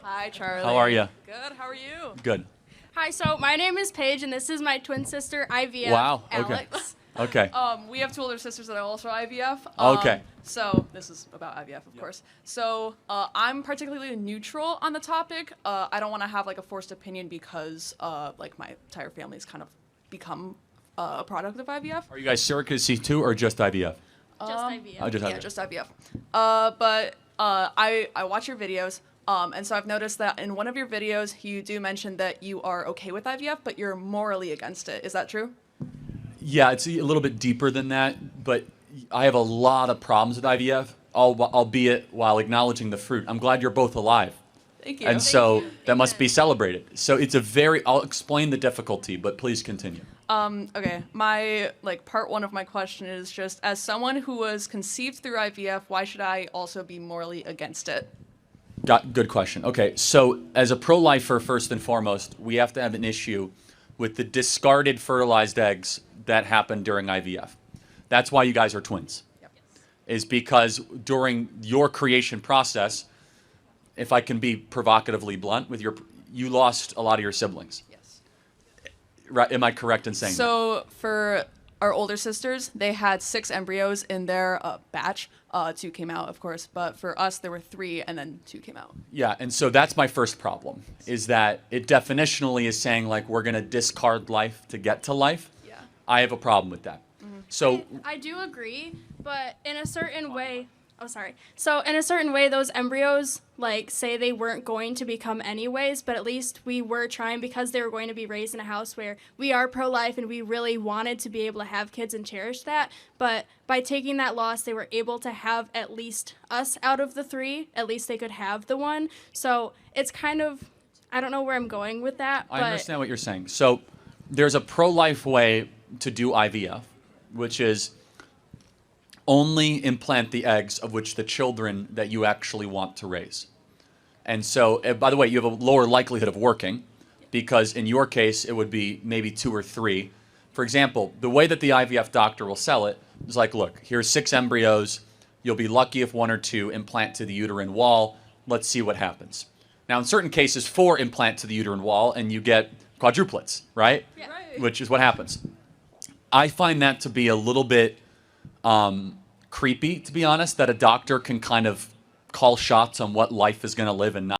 Hi, Charlie. How are you? Good. How are you? Good. Hi, so my name is Paige, and this is my twin sister, IVF, Wow, okay. Alex. Okay. We have two older sisters that are also IVF. Okay. So this is about IVF, of course. So I'm particularly neutral on the topic. I don't want to have like a forced opinion because like my entire family's kind of become a product of IVF. Are you guys surrogacy too, or just IVF? Just IVF. Oh, just Yeah, IVF. just IVF. But I watch your videos. And so I've noticed that in one of your videos, you do mention that you are okay with IVF, but you're morally against it. Is that true? Yeah, it's a little bit deeper than that, but I have a lot of problems with IVF, albeit while acknowledging the fruit. I'm glad you're both alive. Thank you. And so you. that must be Amen. celebrated. So it's I'll explain the difficulty, but please continue. Okay, my part one of my question is just as someone who was conceived through IVF, why should I also be morally against it? Good question. Okay, so as a pro-lifer, first and foremost, we have to have an issue with the discarded fertilized eggs that happen during IVF. That's why you guys are twins. Yep. Is because during your creation process, if I can be provocatively blunt, you lost a lot of your siblings. Yes. Right? Am I correct in saying that? So for our older sisters, they had 6 embryos in their batch. 2 came out, of course, but for us, there were 3, and then 2 came out. Yeah, and so that's my first problem, is that it definitionally is saying, like, we're going to discard life to get to life. Yeah. I have a problem with that. So, I do agree, but in a certain way, So in a certain way, those embryos, say they weren't going to become anyways, but at least we were trying because they were going to be raised in a house where we are pro-life and we really wanted to be able to have kids and cherish that. But by taking that loss, they were able to have at least us out of the 3. At least they could have the 1. So it's kind of, I don't know where I'm going with that. I understand what you're saying. So there's a pro-life way to do IVF, which is only implant the eggs of which the children that you actually want to raise. And so, by the way, you have a lower likelihood of working because in your case, it would be maybe 2 or 3. For example, the way that the IVF doctor will sell it is like, look, here's 6 embryos. You'll be lucky if 1 or 2 implant to the uterine wall. Let's see what happens. Now, in certain cases, 4 implant to the uterine wall and you get quadruplets, right? Yeah. Right. Which is what happens. I find that to be a little bit creepy, to be honest, that a doctor can kind of call shots on what life is going to live and not.